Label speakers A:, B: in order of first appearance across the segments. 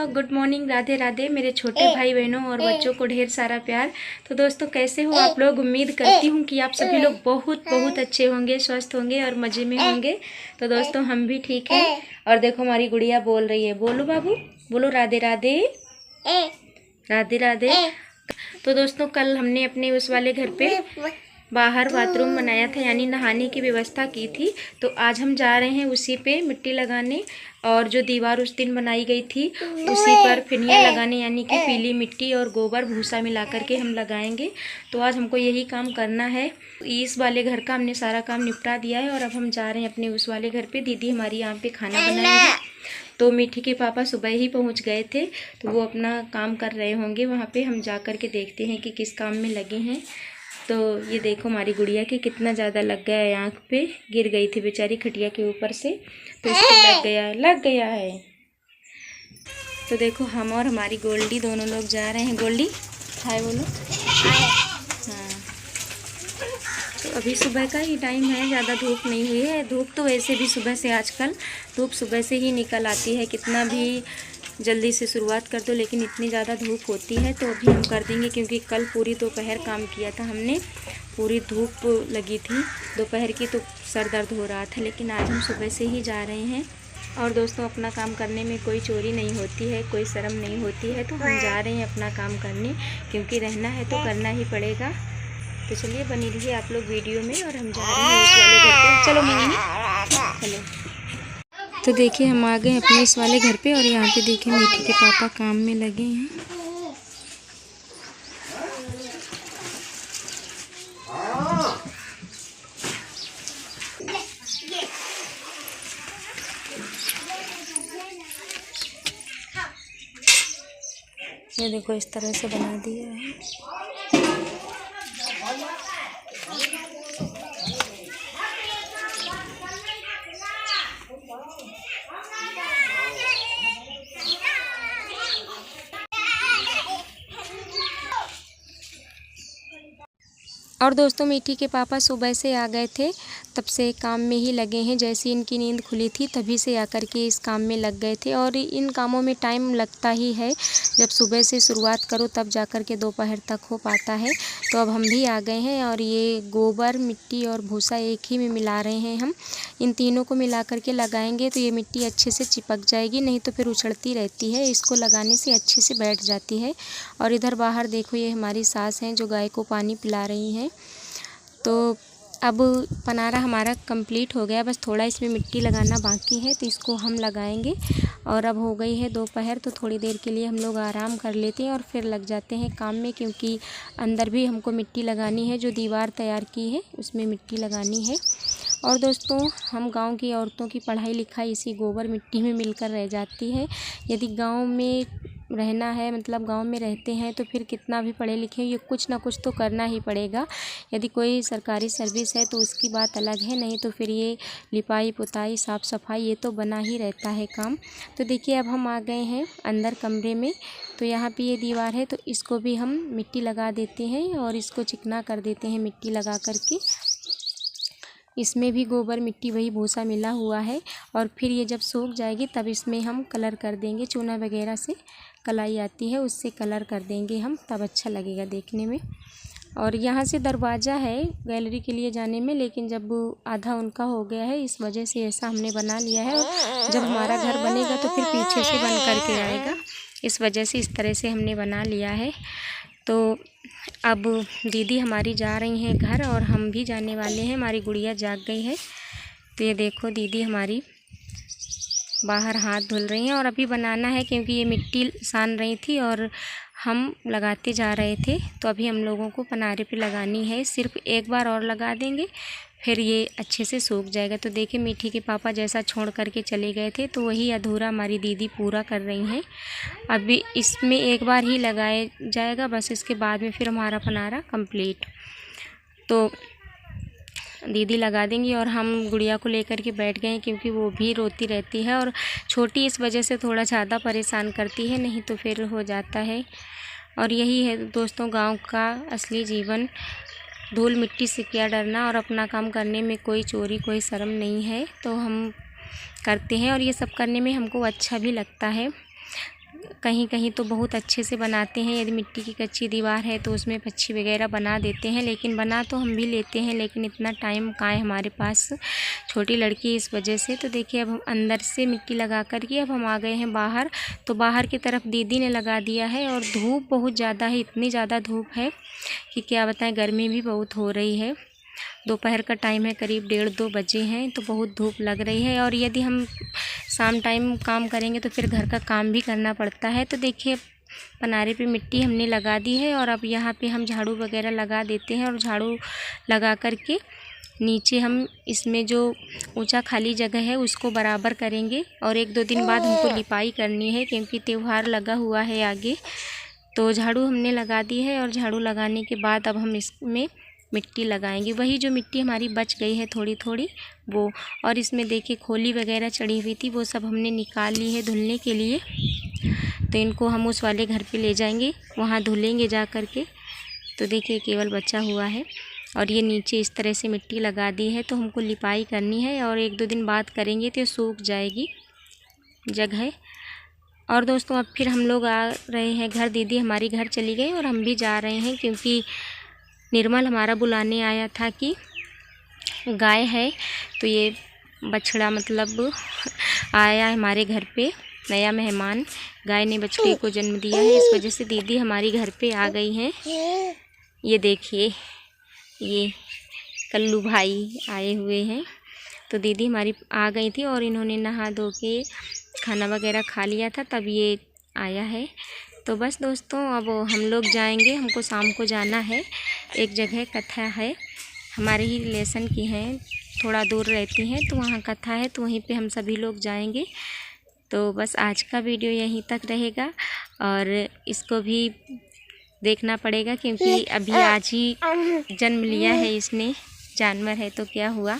A: Good morning, Radhe Radhe मेरे छोटे भाई बहनों और बच्चों को ढेर सारा प्यार। तो दोस्तों कैसे हो आप लोग? उम्मीद करती हूँ कि आप सभी लोग बहुत बहुत अच्छे होंगे, स्वस्थ होंगे और मज़े में होंगे। तो दोस्तों हम भी ठीक हैं। और देखो हमारी गुड़िया बोल रही है, बोलो बाबू, बोलो राधे राधे राधे राधे। तो दोस्तों कल हमने अपने उस वाले घर पे बाहर बाथरूम बनाया था, यानी नहाने की व्यवस्था की थी। तो आज हम जा रहे हैं उसी पे मिट्टी लगाने, और जो दीवार उस दिन बनाई गई थी उसी पर फिनिया लगाने, यानी कि पीली मिट्टी और गोबर भूसा मिला करके हम लगाएंगे। तो आज हमको यही काम करना है। इस वाले घर का हमने सारा काम निपटा दिया है और अब हम जा रहे हैं अपने उस वाले घर पे। दीदी हमारी यहाँ पे खाना बनाएंगी। तो मीठी के पापा सुबह ही पहुँच गए थे, तो वो अपना काम कर रहे होंगे वहाँ पे। हम जा कर के देखते हैं कि किस काम में लगे हैं। तो ये देखो हमारी गुड़िया के कितना ज़्यादा लग गया है, आँख पे गिर गई थी बेचारी खटिया के ऊपर से, तो इसको लग गया है। तो देखो हम और हमारी गोल्डी दोनों लोग जा रहे हैं। गोल्डी हाय बोलो। हाँ, तो अभी सुबह का ही टाइम है, ज़्यादा धूप नहीं हुई है। धूप तो वैसे भी सुबह से, आजकल धूप सुबह से ही निकल आती है, कितना भी जल्दी से शुरुआत कर दो लेकिन इतनी ज़्यादा धूप होती है। तो अभी हम कर देंगे, क्योंकि कल पूरी दोपहर काम किया था हमने, पूरी धूप लगी थी दोपहर की, तो सर दर्द हो रहा था। लेकिन आज हम सुबह से ही जा रहे हैं। और दोस्तों अपना काम करने में कोई चोरी नहीं होती है, कोई शर्म नहीं होती है। तो हम जा रहे हैं अपना काम करने, क्योंकि रहना है तो करना ही पड़ेगा। तो चलिए बनी रहिए आप लोग वीडियो में। और हम जा रहे हैं उस वाले घर पे। चलो मम्मी चलो। तो देखिए हम आ गए अपने इस वाले घर पे, और यहाँ पे देखिए मीठी के पापा काम में लगे हैं। ये देखो इस तरह से बना दिया है। और दोस्तों मीठी के पापा सुबह से आ गए थे, तब से काम में ही लगे हैं। जैसे इनकी नींद खुली थी तभी से आकर के इस काम में लग गए थे। और इन कामों में टाइम लगता ही है, जब सुबह से शुरुआत करो तब जाकर के दोपहर तक हो पाता है। तो अब हम भी आ गए हैं, और ये गोबर मिट्टी और भूसा एक ही में मिला रहे हैं हम। इन तीनों को मिला करके लगाएंगे तो ये मिट्टी अच्छे से चिपक जाएगी, नहीं तो फिर उछड़ती रहती है। इसको लगाने से अच्छे से बैठ जाती है। और इधर बाहर देखो ये हमारी सास हैं जो गाय को पानी पिला रही हैं। तो अब पनारा हमारा कंप्लीट हो गया, बस थोड़ा इसमें मिट्टी लगाना बाकी है, तो इसको हम लगाएंगे। और अब हो गई है दोपहर, तो थोड़ी देर के लिए हम लोग आराम कर लेते हैं और फिर लग जाते हैं काम में, क्योंकि अंदर भी हमको मिट्टी लगानी है। जो दीवार तैयार की है उसमें मिट्टी लगानी है। और दोस्तों हम गांव की औरतों की पढ़ाई लिखाई इसी गोबर मिट्टी में मिलकर रह जाती है। यदि गांव में रहना है, मतलब गांव में रहते हैं, तो फिर कितना भी पढ़े लिखे ये कुछ ना कुछ तो करना ही पड़ेगा। यदि कोई सरकारी सर्विस है तो उसकी बात अलग है, नहीं तो फिर ये लिपाई पुताई साफ़ सफाई ये तो बना ही रहता है काम। तो देखिए अब हम आ गए हैं अंदर कमरे में। तो यहाँ पे ये दीवार है, तो इसको भी हम मिट्टी लगा देते हैं और इसको चिकना कर देते हैं मिट्टी लगा करके। इसमें भी गोबर मिट्टी वही भूसा मिला हुआ है। और फिर ये जब सूख जाएगी तब इसमें हम कलर कर देंगे, चूना वगैरह से कलाई आती है उससे कलर कर देंगे हम, तब अच्छा लगेगा देखने में। और यहाँ से दरवाज़ा है गैलरी के लिए जाने में, लेकिन जब आधा उनका हो गया है इस वजह से ऐसा हमने बना लिया है। और जब हमारा घर बनेगा तो फिर पीछे से बन करके आएगा, इस वजह से इस तरह से हमने बना लिया है। तो अब दीदी हमारी जा रही हैं घर, और हम भी जाने वाले हैं। हमारी गुड़िया जाग गई है। तो ये देखो दीदी हमारी बाहर हाथ धुल रही हैं, और अभी बनाना है क्योंकि ये मिट्टी सान रही थी और हम लगाते जा रहे थे। तो अभी हम लोगों को पनारे पे लगानी है, सिर्फ एक बार और लगा देंगे फिर ये अच्छे से सूख जाएगा। तो देखिए मीठी के पापा जैसा छोड़ करके चले गए थे, तो वही अधूरा हमारी दीदी पूरा कर रही हैं। अभी इसमें एक बार ही लगाया जाएगा बस, इसके बाद में फिर हमारा पनारा कंप्लीट। तो दीदी लगा देंगी और हम गुड़िया को लेकर के बैठ गए, क्योंकि वो भी रोती रहती है और छोटी इस वजह से थोड़ा ज़्यादा परेशान करती है, नहीं तो फिर हो जाता है। और यही है दोस्तों गांव का असली जीवन, धूल मिट्टी से क्या डरना, और अपना काम करने में कोई चोरी कोई शर्म नहीं है। तो हम करते हैं और ये सब करने में हमको अच्छा भी लगता है। कहीं कहीं तो बहुत अच्छे से बनाते हैं। यदि मिट्टी की कच्ची दीवार है तो उसमें पक्षी वगैरह बना देते हैं, लेकिन बना तो हम भी लेते हैं, लेकिन इतना टाइम कहाँ है हमारे पास, छोटी लड़की इस वजह से। तो देखिए अब हम अंदर से मिट्टी लगा कर के अब हम आ गए हैं बाहर। तो बाहर की तरफ दीदी ने लगा दिया है और धूप बहुत ज़्यादा है, इतनी ज़्यादा धूप है कि क्या बताएं, गर्मी भी बहुत हो रही है। दोपहर का टाइम है, करीब 1:30-2 बजे हैं, तो बहुत धूप लग रही है। और यदि हम शाम टाइम काम करेंगे तो फिर घर का काम भी करना पड़ता है। तो देखिए पनारे पे मिट्टी हमने लगा दी है और अब यहाँ पे हम झाड़ू वगैरह लगा देते हैं। और झाड़ू लगा कर के नीचे हम इसमें जो ऊंचा खाली जगह है उसको बराबर करेंगे। और 1-2 दिन बाद हमको लिपाई करनी है, क्योंकि त्यौहार लगा हुआ है आगे। तो झाड़ू हमने लगा दी है और झाड़ू लगाने के बाद अब हम इसमें मिट्टी लगाएंगे। वही जो मिट्टी हमारी बच गई है थोड़ी थोड़ी वो, और इसमें देखिए खोली वगैरह चढ़ी हुई थी, वो सब हमने निकाल ली है धुलने के लिए। तो इनको हम उस वाले घर पे ले जाएंगे, वहाँ धुलेंगे जा कर के। तो देखिए केवल बचा हुआ है। और ये नीचे इस तरह से मिट्टी लगा दी है, तो हमको लिपाई करनी है और 1-2 दिन बाद करेंगे तो सूख जाएगी जगह। और दोस्तों अब फिर हम लोग आ रहे हैं घर। दीदी हमारी घर चली गई और हम भी जा रहे हैं, क्योंकि निर्मल हमारा बुलाने आया था कि गाय है, तो ये बछड़ा मतलब आया है हमारे घर पे, नया मेहमान। गाय ने बछड़े को जन्म दिया है, इस वजह से दीदी हमारी घर पे आ गई हैं। ये देखिए ये कल्लू भाई आए हुए हैं। तो दीदी हमारी आ गई थी और इन्होंने नहा धो के खाना वगैरह खा लिया था, तब ये आया है। तो बस दोस्तों अब हम लोग जाएंगे, हमको शाम को जाना है। एक जगह कथा है, हमारे ही रिलेशन की हैं, थोड़ा दूर रहती हैं, तो वहाँ कथा है, तो वहीं पे हम सभी लोग जाएंगे। तो बस आज का वीडियो यहीं तक रहेगा और इसको भी देखना पड़ेगा, क्योंकि अभी आज ही जन्म लिया है इसने, जानवर है तो क्या हुआ।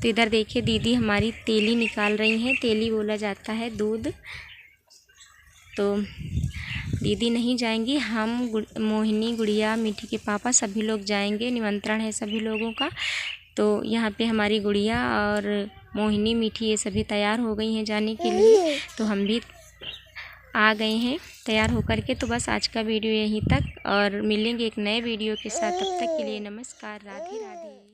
A: तो इधर देखिए दीदी हमारी तेली निकाल रही हैं, तेली बोला जाता है दूध। तो दीदी नहीं जाएंगी, हम मोहिनी, गुड़िया, मीठी के पापा सभी लोग जाएंगे, निमंत्रण है सभी लोगों का। तो यहाँ पे हमारी गुड़िया और मोहिनी, मीठी ये सभी तैयार हो गई हैं जाने के लिए, तो हम भी आ गए हैं तैयार होकर के। तो बस आज का वीडियो यहीं तक और मिलेंगे एक नए वीडियो के साथ, तब तक के लिए नमस्कार, राधे राधे।